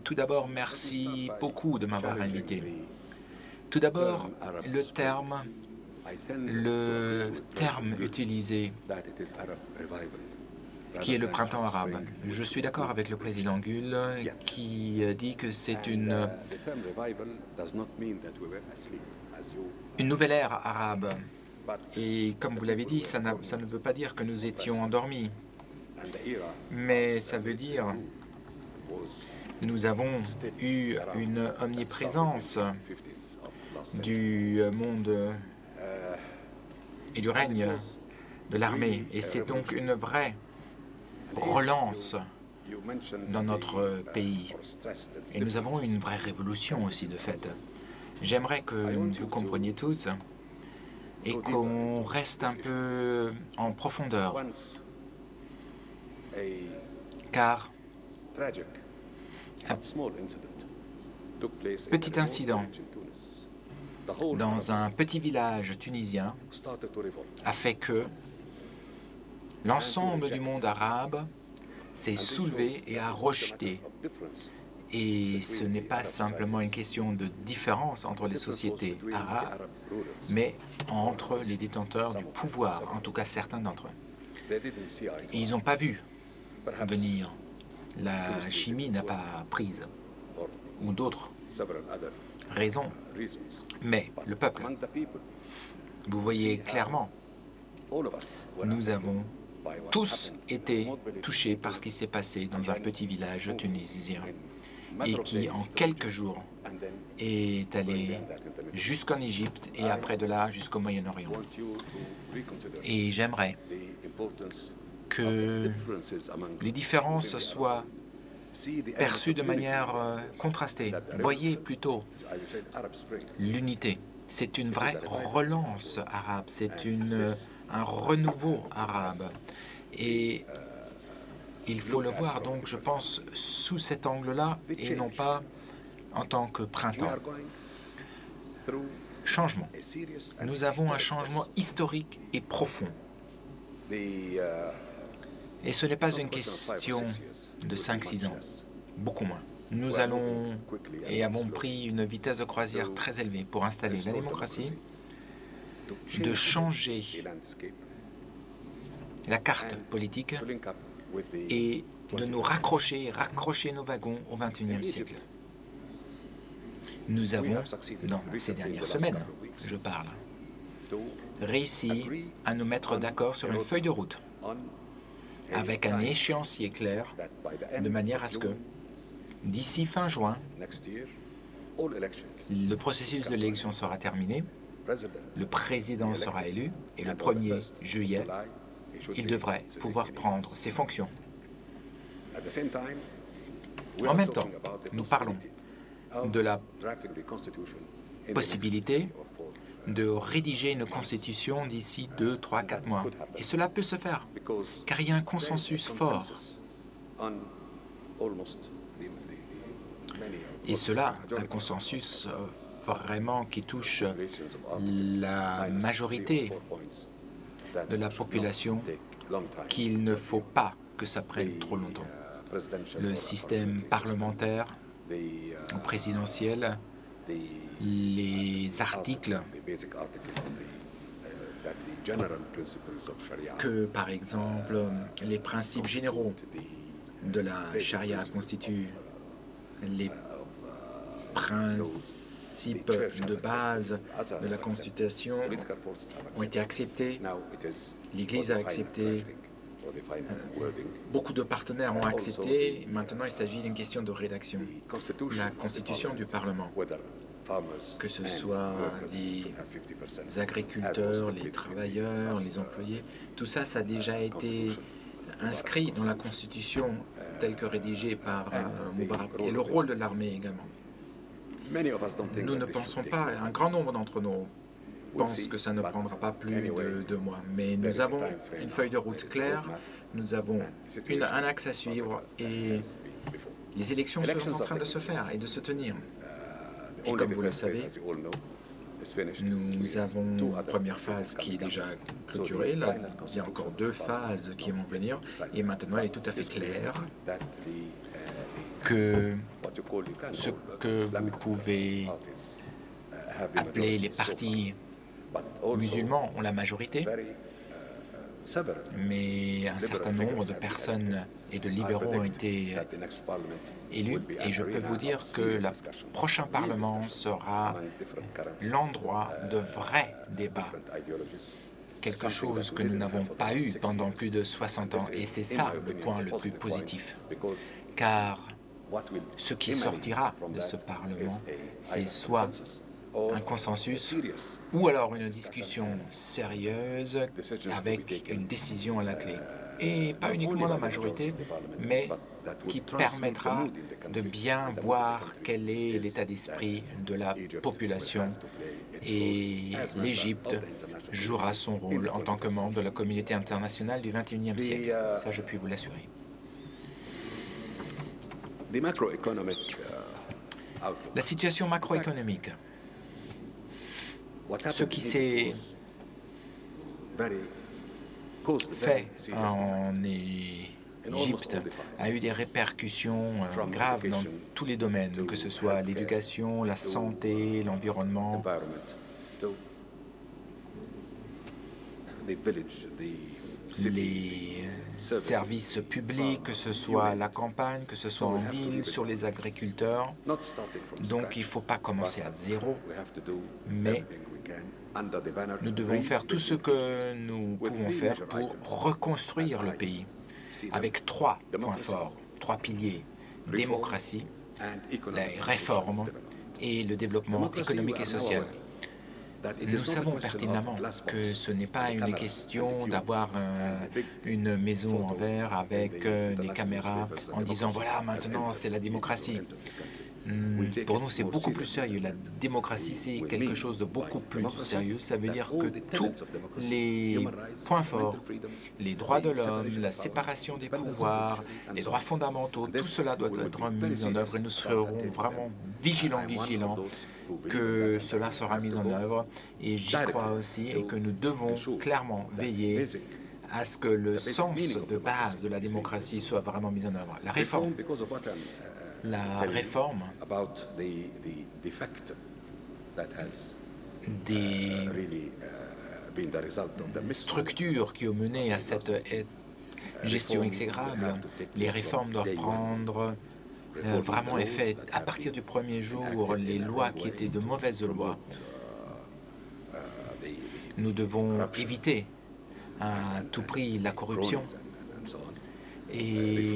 Tout d'abord, merci beaucoup de m'avoir invité. Tout d'abord, le terme utilisé, qui est le printemps arabe. Je suis d'accord avec le président Gül qui dit que c'est une nouvelle ère arabe. Et comme vous l'avez dit, ça ne veut pas dire que nous étions endormis. Mais ça veut dire que nous avons eu une omniprésence du monde et du règne de l'armée. Et c'est donc une vraie relance dans notre pays. Et nous avons une vraie révolution aussi, de fait. J'aimerais que vous compreniez tous et qu'on reste un peu en profondeur. Car un petit incident dans un petit village tunisien a fait que l'ensemble du monde arabe s'est soulevé et a rejeté. Et ce n'est pas simplement une question de différence entre les sociétés arabes, mais entre les détenteurs du pouvoir, en tout cas certains d'entre eux. Et ils n'ont pas vu venir. La chimie n'a pas prise, ou d'autres raisons. Mais le peuple, vous voyez clairement, nous avons tous été touchés par ce qui s'est passé dans un petit village tunisien et qui, en quelques jours, est allé jusqu'en Égypte et après de là jusqu'au Moyen-Orient. Et j'aimerais que les différences soient perçues de manière contrastée. Voyez plutôt l'unité. C'est une vraie relance arabe, c'est un renouveau arabe. Et il faut le voir donc, je pense, sous cet angle-là et non pas en tant que printemps. Changement. Nous avons un changement historique et profond. Et ce n'est pas une question de 5-6 ans, beaucoup moins. Nous allons et avons pris une vitesse de croisière très élevée pour installer la démocratie, de changer la carte politique et de nous raccrocher nos wagons au XXIe siècle. Nous avons, dans ces dernières semaines, je parle, réussi à nous mettre d'accord sur une feuille de route avec un échéancier clair, de manière à ce que, d'ici fin juin, le processus de l'élection sera terminé, le président sera élu, et le 1er juillet, il devrait pouvoir prendre ses fonctions. En même temps, nous parlons de la possibilité de rédiger une constitution d'ici 2, 3, 4 mois. Et cela peut se faire, car il y a un consensus fort. Et cela, un consensus vraiment qui touche la majorité de la population, qu'il ne faut pas que ça prenne trop longtemps. Le système parlementaire ou présidentiel, les articles que, par exemple, les principes généraux de la charia constituent les principes de base de la Constitution ont été acceptés, l'Église a accepté, beaucoup de partenaires ont accepté. Maintenant, il s'agit d'une question de rédaction. La Constitution du Parlement, que ce soit les agriculteurs, les travailleurs, les employés, tout ça, ça a déjà été inscrit dans la Constitution telle que rédigée par Moubarak, et le rôle de l'armée également. Nous ne pensons pas, un grand nombre d'entre nous pensent que ça ne prendra pas plus de 2 mois, mais nous avons une feuille de route claire, nous avons un axe à suivre et les élections sont en train de se faire et de se tenir. Et comme vous le savez, nous avons une première phase qui est déjà clôturée. Là, il y a encore 2 phases qui vont venir. Et maintenant, il est tout à fait clair que ce que vous pouvez appeler les partis musulmans ont la majorité, mais un certain nombre de personnes et de libéraux ont été élus, et je peux vous dire que le prochain Parlement sera l'endroit de vrais débats, quelque chose que nous n'avons pas eu pendant plus de 60 ans, et c'est ça le point le plus positif, car ce qui sortira de ce Parlement, c'est soit un consensus ou alors une discussion sérieuse avec une décision à la clé. Et pas uniquement la majorité, mais qui permettra de bien voir quel est l'état d'esprit de la population. Et l'Égypte jouera son rôle en tant que membre de la communauté internationale du XXIe siècle. Ça, je puis vous l'assurer. La situation macroéconomique. Ce qui s'est fait en Égypte a eu des répercussions graves dans tous les domaines, que ce soit l'éducation, la santé, l'environnement, les services publics, que ce soit la campagne, que ce soit en ville, sur les agriculteurs. Donc il ne faut pas commencer à zéro, mais nous devons faire tout ce que nous pouvons faire pour reconstruire le pays avec 3 points forts, 3 piliers: démocratie, les réformes et le développement économique et social. Nous savons pertinemment que ce n'est pas une question d'avoir une maison en verre avec des caméras en disant « voilà, maintenant c'est la démocratie ». Pour nous, c'est beaucoup plus sérieux. La démocratie, c'est quelque chose de beaucoup plus sérieux. Ça veut dire que tous les points forts, les droits de l'homme, la séparation des pouvoirs, les droits fondamentaux, tout cela doit être mis en œuvre et nous serons vraiment vigilants que cela sera mis en œuvre. Et j'y crois aussi et que nous devons clairement veiller à ce que le sens de base de la démocratie soit vraiment mis en œuvre. La réforme des structures qui ont mené à cette gestion exécrable. Les réformes doivent prendre vraiment effet. À partir du premier jour, les lois qui étaient de mauvaises lois, nous devons éviter à tout prix la corruption. Et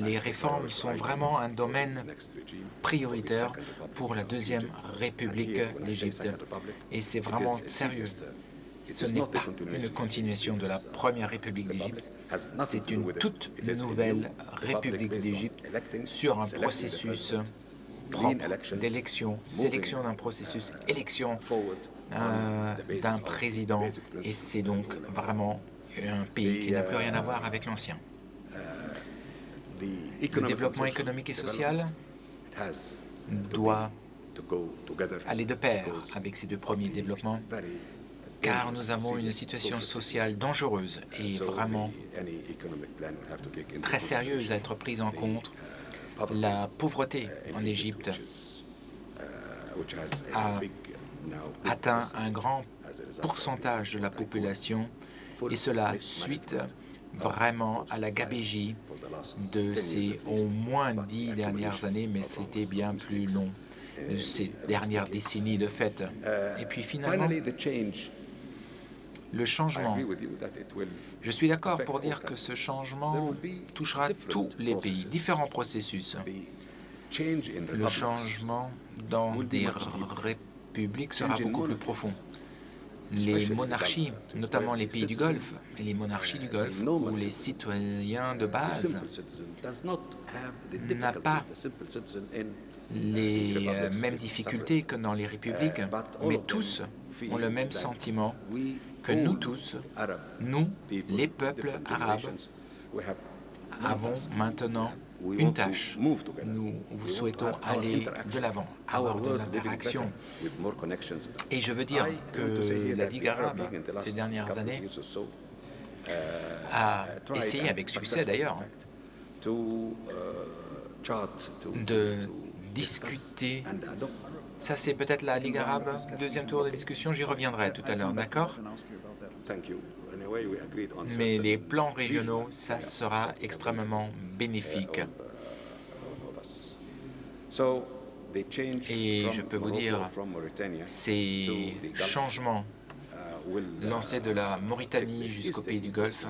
les réformes sont vraiment un domaine prioritaire pour la deuxième République d'Égypte. Et c'est vraiment sérieux. Ce n'est pas une continuation de la première République d'Égypte, c'est une toute nouvelle République d'Égypte sur un processus propre d'élection, sélection d'un processus, élection d'un président. Et c'est donc vraiment un pays qui n'a plus rien à voir avec l'ancien. Le développement économique et social doit aller de pair avec ces 2 premiers développements, car nous avons une situation sociale dangereuse et vraiment très sérieuse à être prise en compte. La pauvreté en Égypte a atteint un grand pourcentage de la population, et cela suite vraiment à la gabegie de ces au moins 10 dernières années, mais c'était bien plus long, ces dernières décennies de fait. Et puis finalement, le changement. Je suis d'accord pour dire que ce changement touchera tous les pays, différents processus. Le changement dans des républiques sera beaucoup plus profond. Les monarchies, notamment les pays du Golfe, et les monarchies du Golfe, où les citoyens de base n'ont pas les mêmes difficultés que dans les républiques, mais tous ont le même sentiment que nous tous, nous, les peuples arabes, avons maintenant une tâche. Nous souhaitons aller de l'avant, avoir de l'interaction. Et je veux dire que la Ligue arabe, ces dernières années, a essayé, avec succès d'ailleurs, de discuter. Ça, c'est peut-être la Ligue arabe, deuxième tour de discussion, j'y reviendrai tout à l'heure, d'accord? Mais les plans régionaux, ça sera extrêmement bénéfique. Et je peux vous dire, ces changements lancés de la Mauritanie jusqu'au pays du Golfe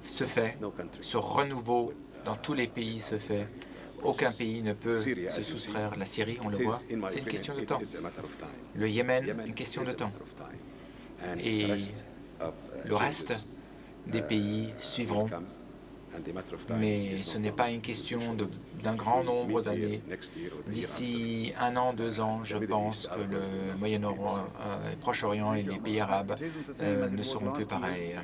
se fait, ce renouveau dans tous les pays se fait. Aucun pays ne peut se soustraire. La Syrie, on le voit, c'est une question de temps. Le Yémen, une question de temps. Et le reste des pays suivront. Mais ce n'est pas une question d'un grand nombre d'années. D'ici 1 an, 2 ans, je pense que le Moyen-Orient, le Proche-Orient et les pays arabes ne seront plus pareils.